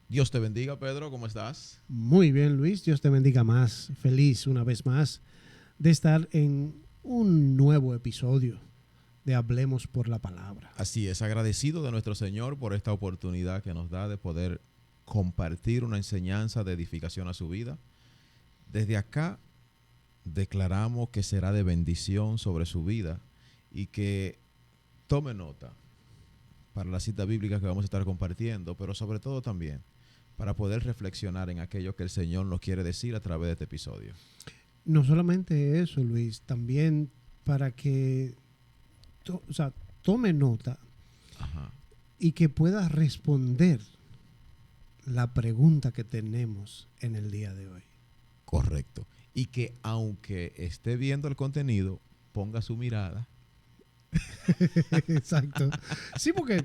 Dios te bendiga, Pedro, ¿cómo estás? Muy bien, Luis. Dios te bendiga más. Feliz una vez más de estar en un nuevo episodio de Hablemos por la Palabra. Así es, agradecido de nuestro Señor por esta oportunidad que nos da de poder compartir una enseñanza de edificación a su vida. Desde acá declaramos que será de bendición sobre su vida y que tome nota para la cita bíblica que vamos a estar compartiendo, pero sobre todo también para poder reflexionar en aquello que el Señor nos quiere decir a través de este episodio. No solamente eso, Luis, también para que tome nota Ajá, y que pueda responder la pregunta que tenemos en el día de hoy. correcto. Y que aunque esté viendo el contenido, ponga su mirada. Exacto. Sí, porque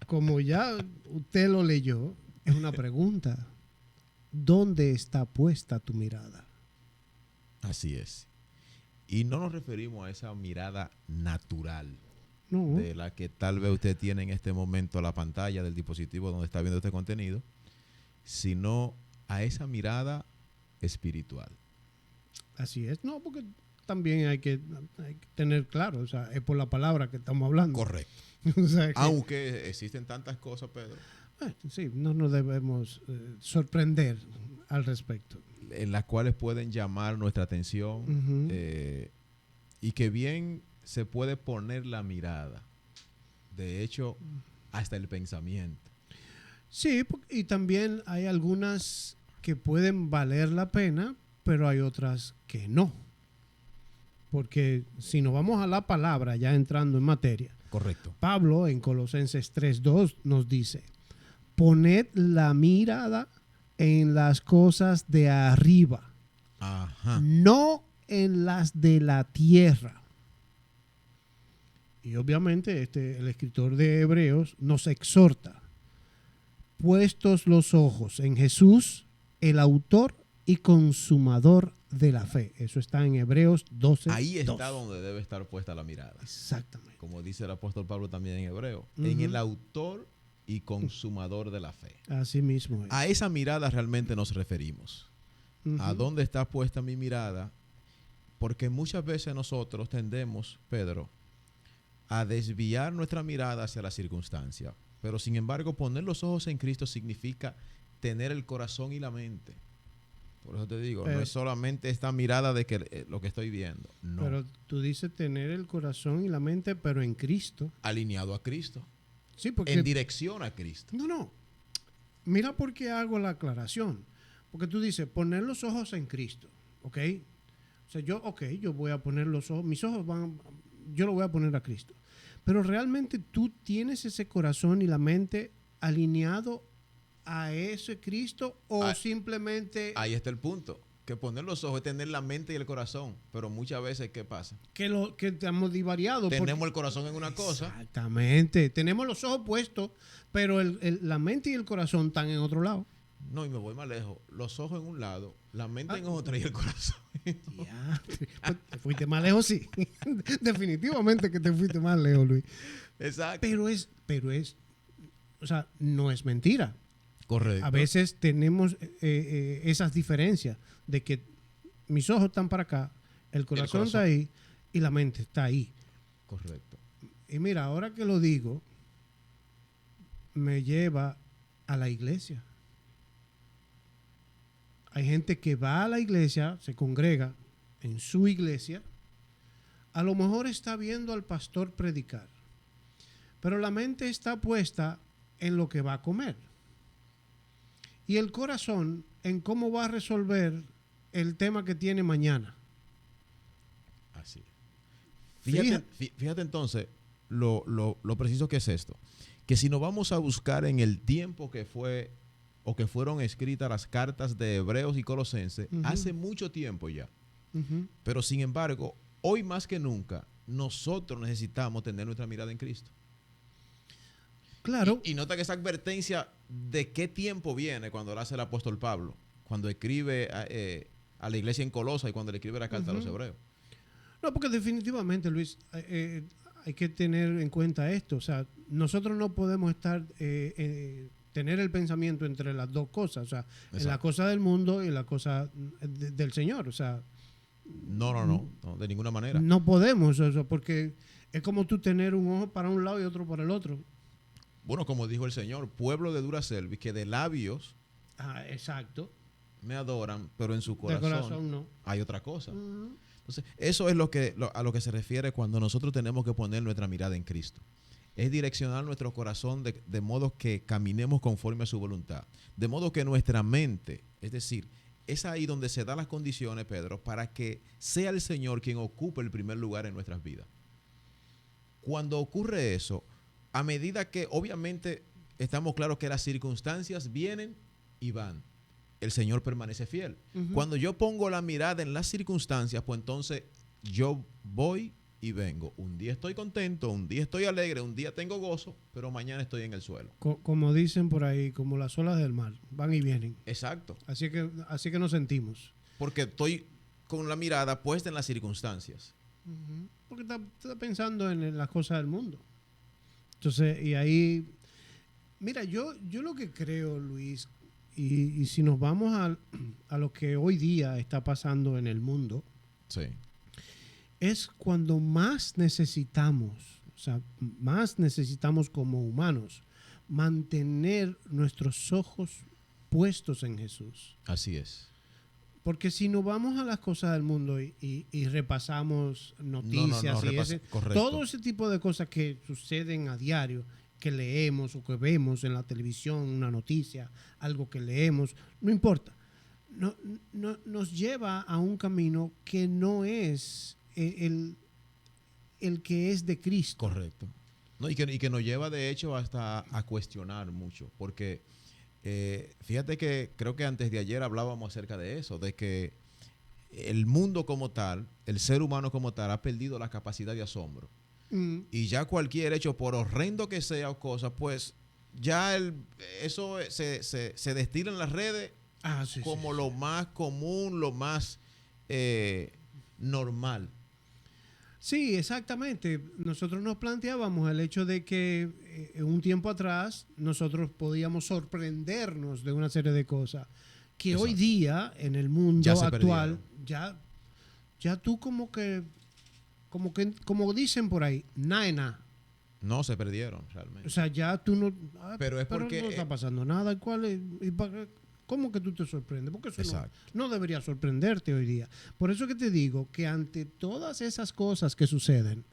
como ya usted lo leyó, es una pregunta. ¿Dónde está puesta tu mirada? Así es. Y no nos referimos a esa mirada natural No, de la que tal vez usted tiene en este momento la pantalla del dispositivo donde está viendo este contenido, sino a esa mirada espiritual. así es. No, porque también hay que tener claro, o sea, es por la palabra que estamos hablando. Correcto. O sea que, Aunque existen tantas cosas, Pedro, sí, no nos debemos sorprender al respecto. en las cuales pueden llamar nuestra atención Ujú. y que bien se puede poner la mirada. De hecho, hasta el pensamiento. Sí, y también hay algunas que pueden valer la pena, pero hay otras que no. Porque si nos vamos a la palabra, ya entrando en materia, Correcto. Pablo en Colosenses 3:2 nos dice, poned la mirada en las cosas de arriba, Ajá. no en las de la tierra. Y obviamente el escritor de Hebreos nos exhorta, puestos los ojos en Jesús, el autor y consumador de la fe. Eso está en Hebreos 12. Ahí está donde debe estar puesta la mirada. Exactamente. Como dice el apóstol Pablo también en Hebreo, Ujú. en el autor y consumador de la fe. Así mismo es. A esa mirada realmente nos referimos. ¿A Ujú. dónde está puesta mi mirada? Porque muchas veces nosotros tendemos, Pedro, a desviar nuestra mirada hacia la circunstancia. Pero sin embargo, poner los ojos en Cristo significa tener el corazón y la mente. Por eso te digo, no es solamente esta mirada de que lo que estoy viendo. No. Pero tú dices tener el corazón y la mente, pero en Cristo. Alineado a Cristo. Sí, porque... En dirección a Cristo. No. Mira por qué hago la aclaración. Porque tú dices, poner los ojos en Cristo, ¿ok? O sea, yo voy a poner los ojos, yo lo voy a poner a Cristo. Pero realmente tú tienes ese corazón y la mente alineado a ese Cristo o simplemente ahí está el punto. Que poner los ojos es tener la mente y el corazón. Pero muchas veces, ¿qué pasa? que estamos divariados. Tenemos el corazón en una cosa. Exactamente. Tenemos los ojos puestos, pero la mente y el corazón están en otro lado. No, y me voy más lejos. Los ojos en un lado, la mente en otro y el corazón. Ya, te fuiste más lejos, sí. Definitivamente que te fuiste más lejos, Luis. Exacto. Pero es, o sea, no es mentira. Correcto. A veces tenemos esas diferencias de que mis ojos están para acá, el corazón está ahí y la mente está ahí. Correcto. Y mira, ahora que lo digo, me lleva a la iglesia. Hay gente que va a la iglesia, se congrega en su iglesia, a lo mejor está viendo al pastor predicar, pero la mente está puesta en lo que va a comer y el corazón en cómo va a resolver el tema que tiene mañana. Así. Fíjate entonces lo preciso que es esto. Que si nos vamos a buscar en el tiempo que fue o que fueron escritas las cartas de Hebreos y Colosenses, hace mucho tiempo ya. Pero sin embargo, hoy más que nunca, nosotros necesitamos tener nuestra mirada en Cristo. Claro. Y nota que esa advertencia de qué tiempo viene cuando la hace el apóstol Pablo, cuando escribe a la iglesia en Colosa y cuando le escribe la carta a los hebreos. No, porque definitivamente, Luis, hay que tener en cuenta esto. O sea, nosotros no podemos estar tener el pensamiento entre las dos cosas, o sea, en la Exacto. cosa del mundo y en la cosa del Señor, o sea, No, de ninguna manera. no podemos eso, porque es como tú tener un ojo para un lado y otro para el otro. Bueno, como dijo el Señor, pueblo de dura cerviz, que de labios Ah, exacto. me adoran, pero en su De corazón corazón no. hay otra cosa. Ujú. Entonces, eso es a lo que se refiere cuando nosotros tenemos que poner nuestra mirada en Cristo. Es direccionar nuestro corazón de modo que caminemos conforme a su voluntad. De modo que nuestra mente, es decir, es ahí donde se dan las condiciones, Pedro, para que sea el Señor quien ocupe el primer lugar en nuestras vidas. Cuando ocurre eso, a medida que obviamente estamos claros que las circunstancias vienen y van, el Señor permanece fiel. Ujú. Cuando yo pongo la mirada en las circunstancias, pues entonces yo voy y vengo. Un día estoy contento, un día estoy alegre, un día tengo gozo, pero mañana estoy en el suelo. Como dicen por ahí, como las olas del mar, van y vienen. Exacto. Así que nos sentimos. Porque estoy con la mirada puesta en las circunstancias. Ujú. Porque está pensando en las cosas del mundo. Entonces, y ahí, mira, yo lo que creo, Luis, y si nos vamos a lo que hoy día está pasando en el mundo, Sí. es cuando más necesitamos, o sea, más necesitamos como humanos, mantener nuestros ojos puestos en Jesús. Así es. Porque si nos vamos a las cosas del mundo y repasamos noticias correcto. todo ese tipo de cosas que suceden a diario, que leemos o que vemos en la televisión, una noticia, algo que leemos, no importa. Nos lleva a un camino que no es el que es de Cristo. Correcto. No, y que nos lleva de hecho hasta a cuestionar mucho, porque fíjate que creo que antes de ayer hablábamos acerca de eso, de que el mundo como tal, el ser humano como tal, ha perdido la capacidad de asombro. Mm. Y ya cualquier hecho, por horrendo que sea o cosa, pues ya eso se destila en las redes Sí, como sí, lo más común, lo más normal. sí, exactamente. Nosotros nos planteábamos el hecho de que un tiempo atrás nosotros podíamos sorprendernos de una serie de cosas que Exacto. hoy día en el mundo Ya se actual ya tú como dicen por ahí, nada. No se perdieron realmente. O sea, ya tú no. Pero es porque, no está pasando nada. ¿Cómo que tú te sorprendes? Porque eso Exacto. no debería sorprenderte hoy día. Por eso que te digo que ante todas esas cosas que suceden,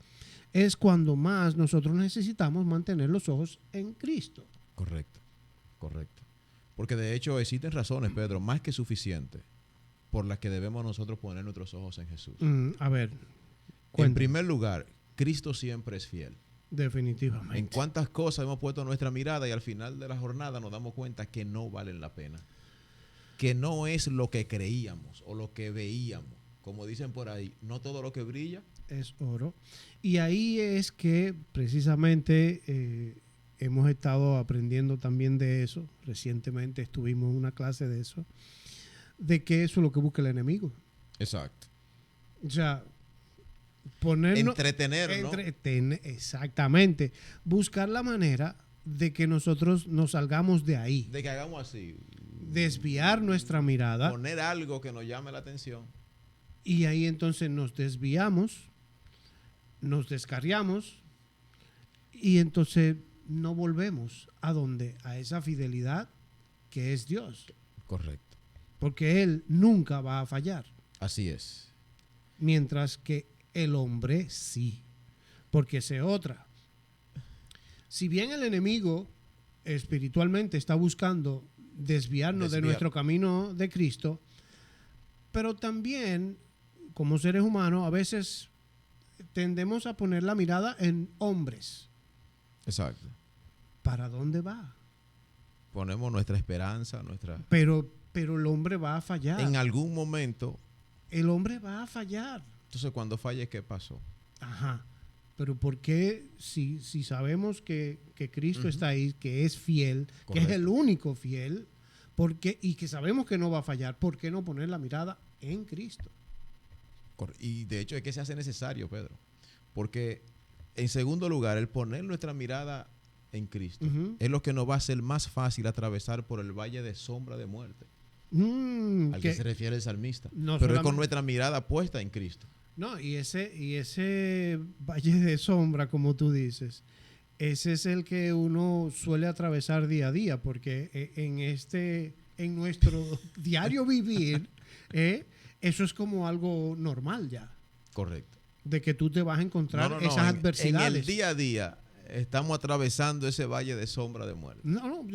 es cuando más nosotros necesitamos mantener los ojos en Cristo. Correcto. Porque de hecho existen razones, Pedro, más que suficientes, por las que debemos nosotros poner nuestros ojos en Jesús. A ver, En cuéntame. primer lugar, Cristo siempre es fiel. Definitivamente. En cuántas cosas hemos puesto nuestra mirada y al final de la jornada nos damos cuenta que no valen la pena. Que no es lo que creíamos o lo que veíamos. Como dicen por ahí, no todo lo que brilla Es oro. Y ahí es que precisamente hemos estado aprendiendo también de eso. Recientemente estuvimos en una clase de eso. De que eso es lo que busca el enemigo. Exacto. O sea, ponernos... Entretener, ¿no? Exactamente. Buscar la manera de que nosotros nos salgamos de ahí. De que hagamos así. Desviar nuestra mirada. Poner algo que nos llame la atención. Y ahí entonces nos desviamos, nos descarriamos y entonces no volvemos a donde, a esa fidelidad que es Dios. Correcto. Porque Él nunca va a fallar. Así es. Mientras que el hombre sí. Porque esa es otra. Si bien el enemigo espiritualmente está buscando desviarnos de nuestro camino de Cristo, pero también como seres humanos a veces tendemos a poner la mirada en hombres. Exacto. ¿Para dónde va? Ponemos nuestra esperanza, Pero el hombre va a fallar. En algún momento. El hombre va a fallar. Entonces, cuando falle, ¿qué pasó? Ajá. Pero ¿por qué si sabemos que Cristo está ahí, que es fiel, correcto, que es el único fiel, y que sabemos que no va a fallar, ¿por qué no poner la mirada en Cristo? Y de hecho es que se hace necesario, Pedro. Porque, en segundo lugar, el poner nuestra mirada en Cristo Ujú. es lo que nos va a hacer más fácil atravesar por el valle de sombra de muerte, al que se refiere el salmista. no Pero es con solamente- nuestra mirada puesta en Cristo. No, y ese valle de sombra, como tú dices, ese es el que uno suele atravesar día a día, porque en nuestro diario vivir, eso es como algo normal ya, Correcto. de que tú te vas a encontrar esas En adversidades. el día a día estamos atravesando ese valle de sombra de muerte. No,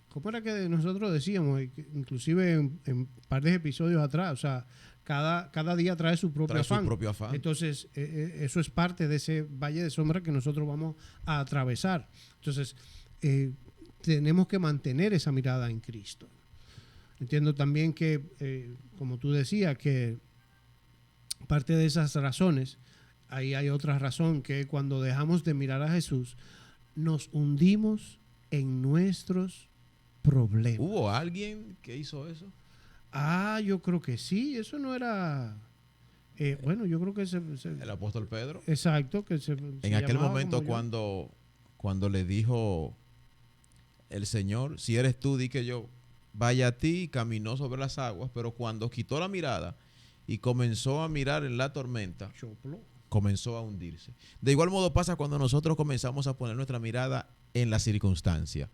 ¿cómo era que nosotros decíamos? Inclusive en par de episodios atrás, o sea, cada día trae su propio Trae su afán. propio afán. Entonces, eso es parte de ese valle de sombra que nosotros vamos a atravesar. Entonces, tenemos que mantener esa mirada en Cristo. Entiendo también que, como tú decías, que parte de esas razones, ahí hay otra razón, que cuando dejamos de mirar a Jesús, nos hundimos en nuestros problemas. ¿Hubo alguien que hizo eso? Yo creo que sí, eso no era... bueno, yo creo que El apóstol Pedro. exacto, que se En aquel llamaba momento como yo. cuando le dijo el Señor, si eres tú, di que yo vaya a ti, y caminó sobre las aguas, pero cuando quitó la mirada y comenzó a mirar en la tormenta, Choplo. comenzó a hundirse. De igual modo pasa cuando nosotros comenzamos a poner nuestra mirada en la circunstancia.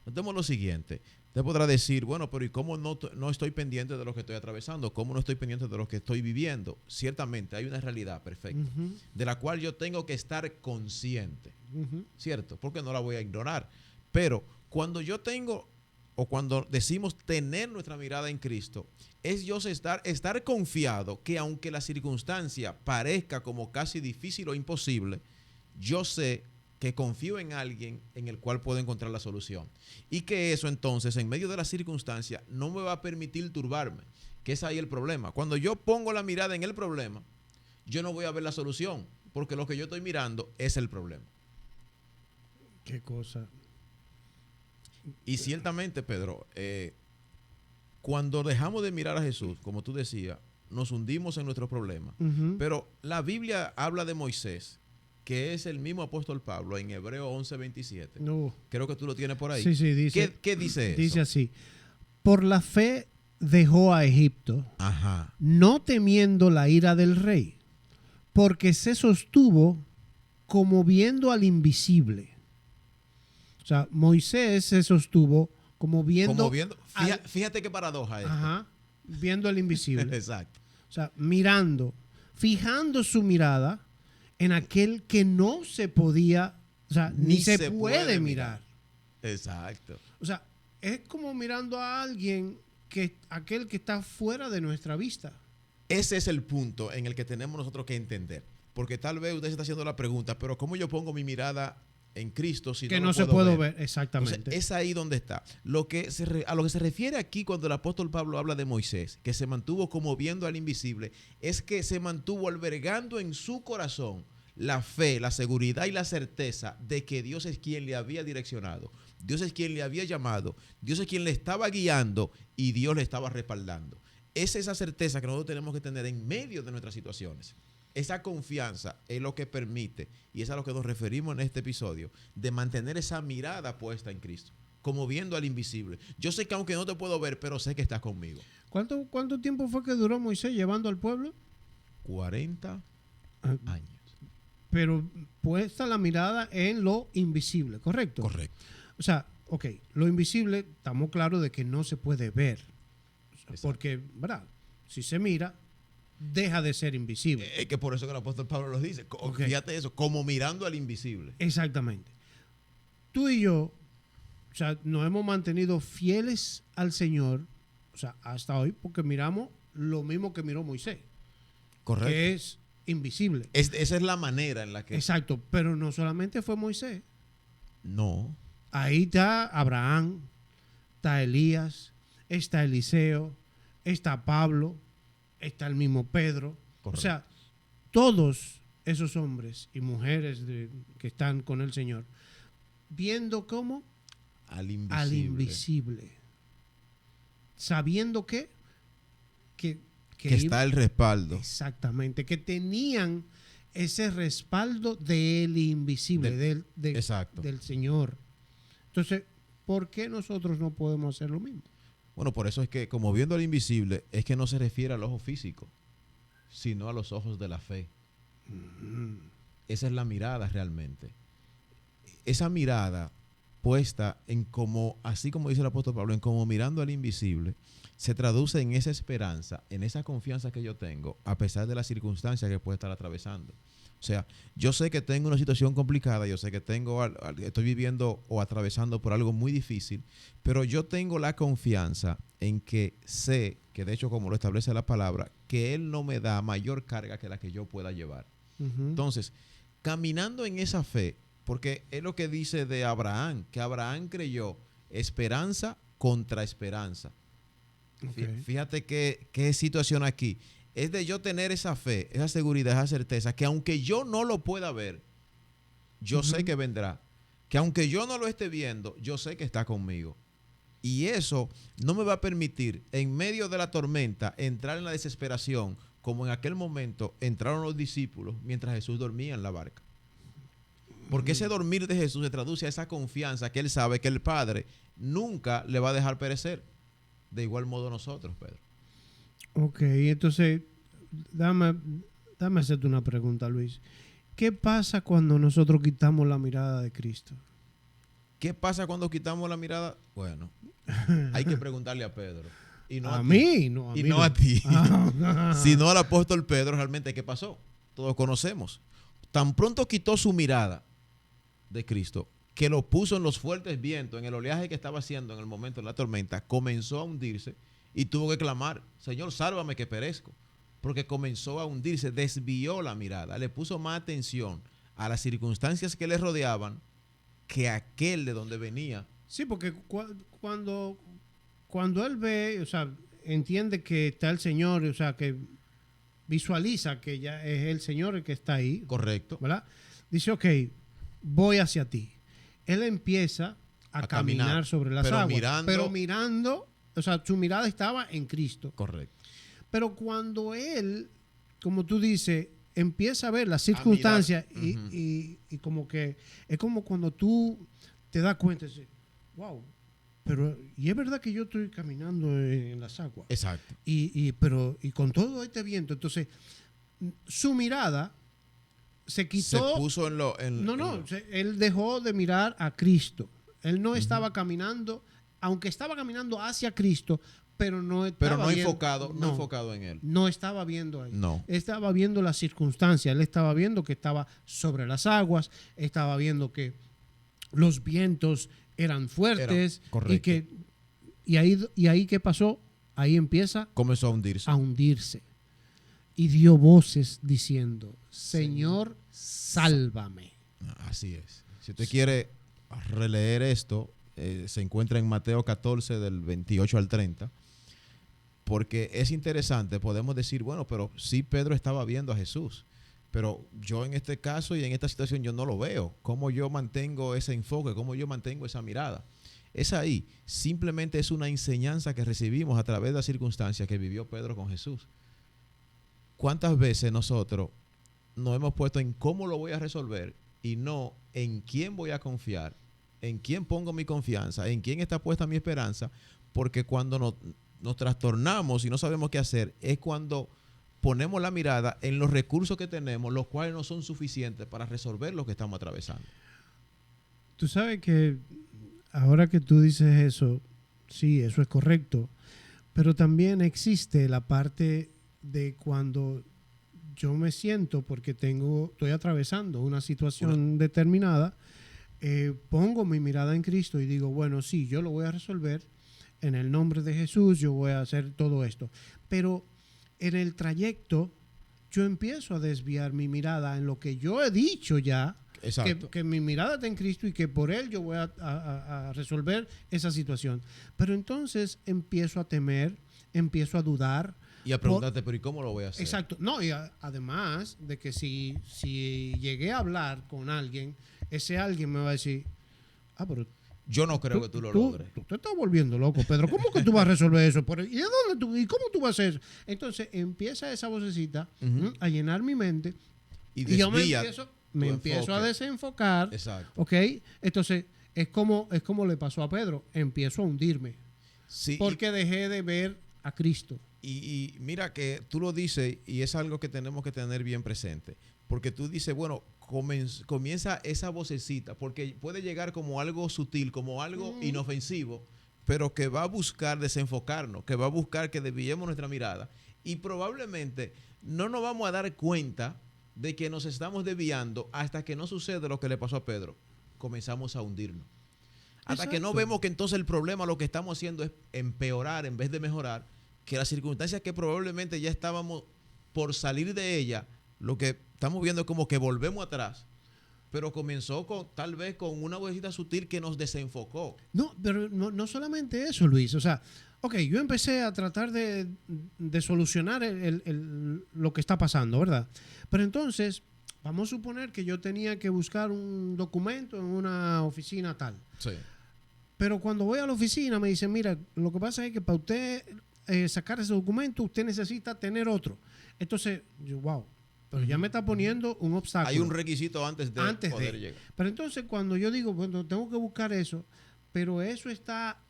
Notemos lo siguiente. Usted podrá decir, bueno, pero ¿y cómo no estoy pendiente de lo que estoy atravesando? ¿Cómo no estoy pendiente de lo que estoy viviendo? Ciertamente hay una realidad perfecta, Ujú, de la cual yo tengo que estar consciente, ujú. ¿cierto? Porque no la voy a ignorar. Pero cuando yo tengo, o cuando decimos tener nuestra mirada en Cristo, es yo estar confiado que aunque la circunstancia parezca como casi difícil o imposible, yo sé que confío en alguien en el cual puedo encontrar la solución. Y que eso entonces, en medio de la circunstancia, no me va a permitir turbarme, que es ahí el problema. Cuando yo pongo la mirada en el problema, yo no voy a ver la solución, porque lo que yo estoy mirando es el problema. Qué cosa. Y ciertamente, Pedro, cuando dejamos de mirar a Jesús, como tú decías, nos hundimos en nuestros problemas. Ujú. Pero la Biblia habla de Moisés, que es el mismo apóstol Pablo, en Hebreo 11:27. No. Creo que tú lo tienes por ahí. Sí, sí, dice. ¿Qué dice eso? Dice así: por la fe dejó a Egipto, Ajá. no temiendo la ira del rey, porque se sostuvo como viendo al invisible. O sea, Moisés se sostuvo como viendo, Como viendo, fíjate qué paradoja es. ajá, viendo al invisible. Exacto. O sea, mirando, fijando su mirada en aquel que no se podía, o sea, ni se puede mirar. Exacto. O sea, es como mirando a alguien aquel que está fuera de nuestra vista. Ese es el punto en el que tenemos nosotros que entender. Porque tal vez usted se está haciendo la pregunta, pero ¿cómo yo pongo mi mirada en Cristo si Que no no lo se puedo puede ver? ver, exactamente. Entonces, es ahí donde está. A lo que se refiere aquí cuando el apóstol Pablo habla de Moisés, que se mantuvo como viendo al invisible, es que se mantuvo albergando en su corazón la fe, la seguridad y la certeza de que Dios es quien le había direccionado, Dios es quien le había llamado, Dios es quien le estaba guiando y Dios le estaba respaldando. Es esa certeza que nosotros tenemos que tener en medio de nuestras situaciones. Esa confianza es lo que permite, y es a lo que nos referimos en este episodio, de mantener esa mirada puesta en Cristo, como viendo al invisible. Yo sé que aunque no te puedo ver, pero sé que estás conmigo. ¿Cuánto tiempo fue que duró Moisés llevando al pueblo? 40 Ah, años. Pero puesta la mirada en lo invisible, ¿correcto? Correcto. O sea, ok, lo invisible, estamos claros de que no se puede ver. O sea, Exacto. porque, ¿verdad? Si se mira, deja de ser invisible. Es que por eso que el apóstol Pablo lo dice. Ok. Fíjate eso, como mirando al invisible. Exactamente. Tú y yo, o sea, nos hemos mantenido fieles al Señor, o sea, hasta hoy, porque miramos lo mismo que miró Moisés, Correcto. que es invisible. Esa es la manera en la que... Exacto, pero no solamente fue Moisés. No. Ahí está Abraham, está Elías, está Eliseo, está Pablo, está el mismo Pedro. Correcto. O sea, todos esos hombres y mujeres que están con el Señor, viendo cómo Al invisible. al invisible, sabiendo que Que está el respaldo. exactamente, que tenían ese respaldo del invisible, Exacto. del Señor. Entonces, ¿por qué nosotros no podemos hacer lo mismo? Bueno, por eso es que, como viendo al invisible, es que no se refiere al ojo físico, sino a los ojos de la fe. Esa es la mirada realmente. Esa mirada puesta en como, así como dice el apóstol Pablo, en como mirando al invisible, se traduce en esa esperanza, en esa confianza que yo tengo, a pesar de las circunstancias que pueda estar atravesando. O sea, yo sé que tengo una situación complicada, yo sé que estoy viviendo o atravesando por algo muy difícil, pero yo tengo la confianza en que sé, que de hecho como lo establece la palabra, que Él no me da mayor carga que la que yo pueda llevar. Entonces, caminando en esa fe, porque es lo que dice de Abraham, que Abraham creyó esperanza contra esperanza. Okay. Fíjate qué situación aquí. Es de yo tener esa fe, esa seguridad, esa certeza, que aunque yo no lo pueda ver, yo sé que vendrá. Que aunque yo no lo esté viendo, yo sé que está conmigo. Y eso no me va a permitir, en medio de la tormenta, entrar en la desesperación, como en aquel momento entraron los discípulos mientras Jesús dormía en la barca. Porque ese dormir de Jesús se traduce a esa confianza que Él sabe que el Padre nunca le va a dejar perecer. De igual modo nosotros, Pedro. Ok, entonces, dame hacerte una pregunta, Luis. ¿Qué pasa cuando nosotros quitamos la mirada de Cristo? ¿Qué pasa cuando quitamos la mirada? Bueno, hay que preguntarle a Pedro. Y no a mí, no a y mí. No a ti. Sino al apóstol Pedro, realmente, ¿qué pasó? Todos conocemos. Tan pronto quitó su mirada de Cristo, que lo puso en los fuertes vientos, en el oleaje que estaba haciendo en el momento de la tormenta, comenzó a hundirse y tuvo que clamar: Señor, sálvame que perezco. Porque comenzó a hundirse, desvió la mirada, le puso más atención a las circunstancias que le rodeaban que a aquel de donde venía. Sí, porque cuando él ve, o sea, entiende que está el Señor, o sea, que visualiza que ya es el Señor el que está ahí. Correcto. ¿Verdad? Dice, ok, voy hacia ti. Él empieza a caminar sobre las aguas. Pero mirando, o sea, su mirada estaba en Cristo. Correcto. Pero cuando él, como tú dices, empieza a ver las circunstancias y como que es como cuando tú te das cuenta, dices, wow, pero y es verdad que yo estoy caminando en las aguas. Exacto. Y con todo este viento, entonces su mirada se quitó. Se puso él dejó de mirar a Cristo. Él no estaba caminando, aunque estaba caminando hacia Cristo, pero no enfocado en él. No estaba viendo ahí. No. Estaba viendo las circunstancias. Él estaba viendo que estaba sobre las aguas, estaba viendo que los vientos eran fuertes. Correcto. Y ahí ¿qué pasó? Ahí comenzó a hundirse. Y dio voces diciendo: Señor, sálvame. Así es. Si usted quiere releer esto, se encuentra en Mateo 14 del 28 al 30, porque es interesante. Podemos decir, bueno, pero sí, Pedro estaba viendo a Jesús, pero yo en este caso y en esta situación yo no lo veo. ¿Cómo yo mantengo ese enfoque? ¿Cómo yo mantengo esa mirada? Es ahí. Simplemente es una enseñanza que recibimos a través de las circunstancias que vivió Pedro con Jesús. ¿Cuántas veces nosotros nos hemos puesto en cómo lo voy a resolver y no en quién voy a confiar, en quién pongo mi confianza, en quién está puesta mi esperanza? Porque cuando nos trastornamos y no sabemos qué hacer, es cuando ponemos la mirada en los recursos que tenemos, los cuales no son suficientes para resolver lo que estamos atravesando. Tú sabes que ahora que tú dices eso, sí, eso es correcto, pero también existe la parte de cuando yo me siento, porque estoy atravesando una situación determinada, pongo mi mirada en Cristo y digo, bueno, sí, yo lo voy a resolver en el nombre de Jesús, yo voy a hacer todo esto. Pero en el trayecto yo empiezo a desviar mi mirada en lo que yo he dicho ya, que mi mirada está en Cristo y que por Él yo voy a resolver esa situación. Pero entonces empiezo a temer, empiezo a dudar. Y a preguntarte, pero ¿y cómo lo voy a hacer? Exacto. No, y además de que si llegué a hablar con alguien, ese alguien me va a decir, pero yo no creo que tú lo logres. Tú te estás volviendo loco, Pedro. ¿Cómo que tú vas a resolver eso? ¿Y cómo tú vas a hacer eso? Entonces empieza esa vocecita a llenar mi mente y Y yo desvía me tu empiezo a enfoque. desenfocar. Exacto. ¿Ok? Entonces, es como le pasó a Pedro. Empiezo a hundirme. Sí, Porque dejé de ver a Cristo. y mira que tú lo dices y es algo que tenemos que tener bien presente. Porque tú dices, bueno, comienza esa vocecita, porque puede llegar como algo sutil, como algo inofensivo, pero que va a buscar desenfocarnos, que va a buscar que desviemos nuestra mirada. Y probablemente no nos vamos a dar cuenta de que nos estamos desviando hasta que no sucede lo que le pasó a Pedro. Comenzamos a hundirnos. Hasta que no Exacto. vemos que entonces el problema lo que estamos haciendo es empeorar en vez de mejorar, que las circunstancias que probablemente ya estábamos por salir de ella, lo que estamos viendo es como que volvemos atrás, pero comenzó tal vez con una vocecita sutil que nos desenfocó. No, pero no solamente eso, Luis. O sea, ok, yo empecé a tratar de solucionar lo que está pasando, ¿verdad? Pero entonces, vamos a suponer que yo tenía que buscar un documento en una oficina tal. Sí. Pero cuando voy a la oficina me dicen, mira, lo que pasa es que para usted sacar ese documento, usted necesita tener otro. Entonces, yo, wow, pero ya me está poniendo un obstáculo. Hay un requisito antes de poder llegar. Pero entonces cuando yo digo, bueno, tengo que buscar eso, pero eso está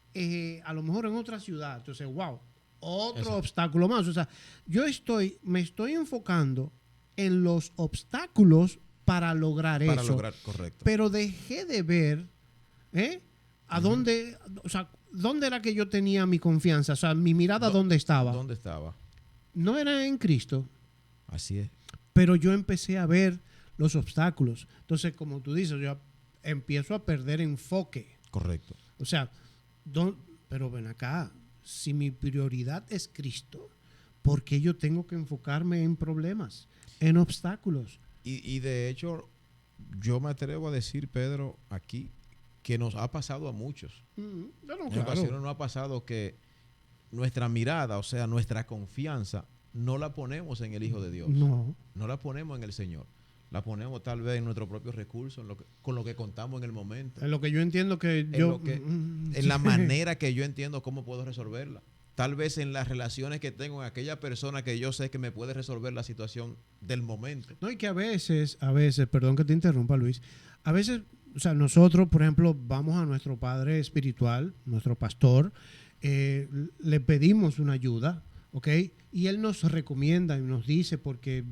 a lo mejor en otra ciudad. Entonces, wow, otro obstáculo más. O sea, me estoy enfocando en los obstáculos para lograr eso. Para lograr, correcto. Pero dejé de ver, a dónde, o sea, dónde era que yo tenía mi confianza, o sea, mi mirada dónde estaba. ¿Dónde estaba? No era en Cristo, Así es. pero yo empecé a ver los obstáculos. Entonces, como tú dices, yo empiezo a perder enfoque. Correcto. O sea, pero ven acá, si mi prioridad es Cristo, ¿por qué yo tengo que enfocarme en problemas, en obstáculos? Y de hecho, yo me atrevo a decir, Pedro, aquí, que nos ha pasado a muchos. No, En ocasiones nos ha pasado que nuestra mirada, o sea, nuestra confianza, no la ponemos en el Hijo de Dios. No. No la ponemos en el Señor. La ponemos tal vez en nuestros propios recursos, con lo que contamos en el momento. En lo que yo entiendo que en la manera que yo entiendo cómo puedo resolverla. Tal vez en las relaciones que tengo en aquella persona que yo sé que me puede resolver la situación del momento. No, y que a veces, perdón que te interrumpa, Luis, a veces, o sea, nosotros, por ejemplo, vamos a nuestro padre espiritual, nuestro pastor, le pedimos una ayuda, ¿ok? Y él nos recomienda y nos dice porque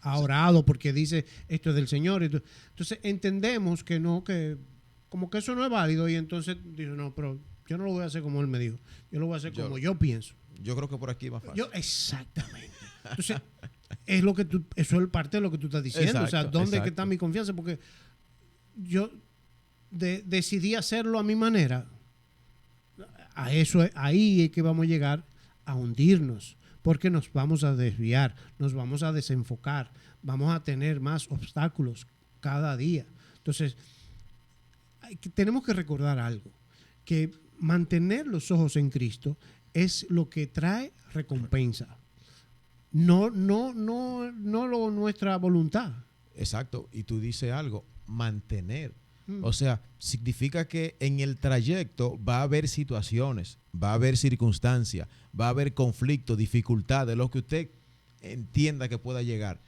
ha orado, porque dice esto es del Señor. Entonces entendemos que no, que como que eso no es válido y entonces dice, no, pero yo no lo voy a hacer como él me dijo, yo lo voy a hacer como yo pienso. Yo creo que por aquí es más fácil. Exactamente. Entonces, eso es parte de lo que tú estás diciendo. Exacto, o sea, ¿dónde exacto. está mi confianza? Porque yo decidí hacerlo a mi manera. Ahí es que vamos a llegar a hundirnos, porque nos vamos a desviar, nos vamos a desenfocar, vamos a tener más obstáculos cada día. Entonces, tenemos que recordar algo, que mantener los ojos en Cristo es lo que trae recompensa. No nuestra voluntad. Exacto. Y tú dices algo, mantener. O sea, significa que en el trayecto va a haber situaciones, va a haber circunstancias, va a haber conflictos, dificultades, lo que usted entienda que pueda llegar.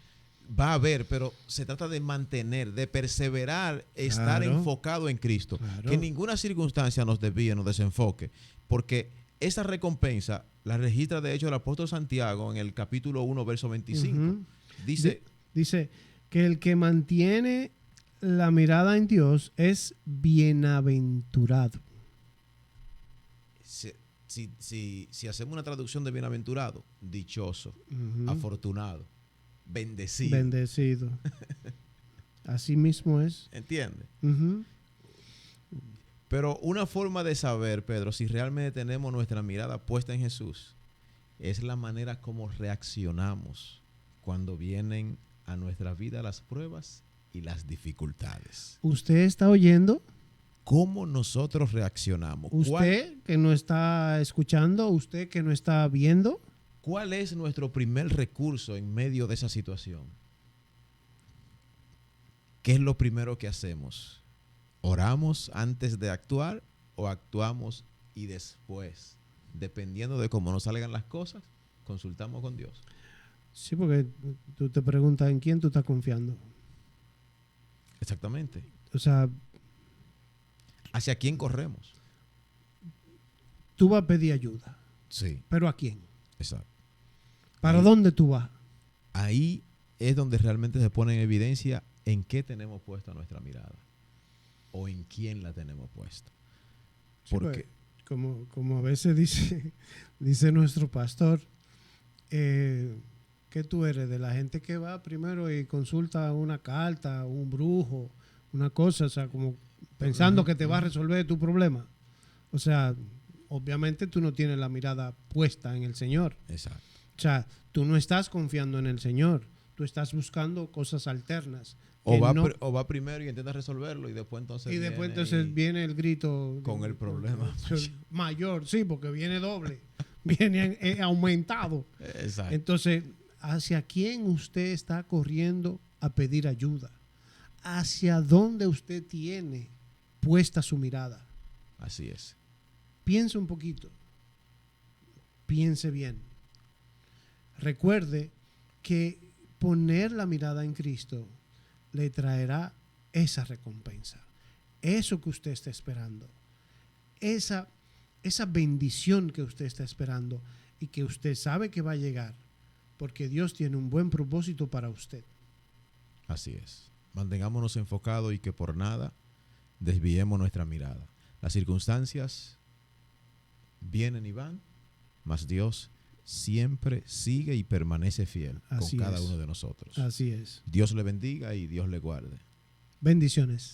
Va a haber, pero se trata de mantener, de perseverar, estar enfocado en Cristo. Claro. Que ninguna circunstancia nos desvíe, nos desenfoque, porque esa recompensa la registra de hecho el apóstol Santiago en el capítulo 1, verso 25. Dice que el que mantiene la mirada en Dios es bienaventurado. Si hacemos una traducción de bienaventurado, dichoso, afortunado, bendecido. Bendecido. Así mismo es. ¿Entiendes? Pero una forma de saber, Pedro, si realmente tenemos nuestra mirada puesta en Jesús, es la manera como reaccionamos cuando vienen a nuestra vida las pruebas y las dificultades. ¿Usted está oyendo? ¿Cómo nosotros reaccionamos? ¿Usted que no está escuchando? ¿Usted que no está viendo? ¿Cuál es nuestro primer recurso en medio de esa situación? ¿Qué es lo primero que hacemos? ¿Oramos antes de actuar o actuamos y después? Dependiendo de cómo nos salgan las cosas, consultamos con Dios. Sí, porque tú te preguntas en quién tú estás confiando. Exactamente. O sea, ¿Hacia quién corremos? tú vas a pedir ayuda, Sí, pero ¿a quién? exacto. ¿Para Ahí, dónde tú vas? ahí es donde realmente se pone en evidencia en qué tenemos puesta nuestra mirada o en quién la tenemos puesta. Sí, pues, Porque, como a veces dice nuestro pastor, ¿qué tú eres? De la gente que va primero y consulta una carta, un brujo, una cosa, o sea, como pensando que te va a resolver tu problema. O sea, obviamente tú no tienes la mirada puesta en el Señor. exacto. O sea, tú no estás confiando en el Señor, tú estás buscando cosas alternas. O Que va, no, o va primero y intenta resolverlo y después entonces y después viene entonces y viene el grito con el problema. mayor, sí, porque viene doble, viene aumentado. Exacto. Entonces, ¿hacia quién usted está corriendo a pedir ayuda? ¿Hacia dónde usted tiene puesta su mirada? Así es. Piense un poquito, piense bien. Recuerde que poner la mirada en Cristo le traerá esa recompensa, eso que usted está esperando, esa bendición que usted está esperando y que usted sabe que va a llegar, porque Dios tiene un buen propósito para usted. Así es. Mantengámonos enfocados y que por nada desviemos nuestra mirada. Las circunstancias vienen y van, mas Dios siempre sigue y permanece fiel Así con cada es. uno de nosotros. Así es. Dios le bendiga y Dios le guarde. Bendiciones.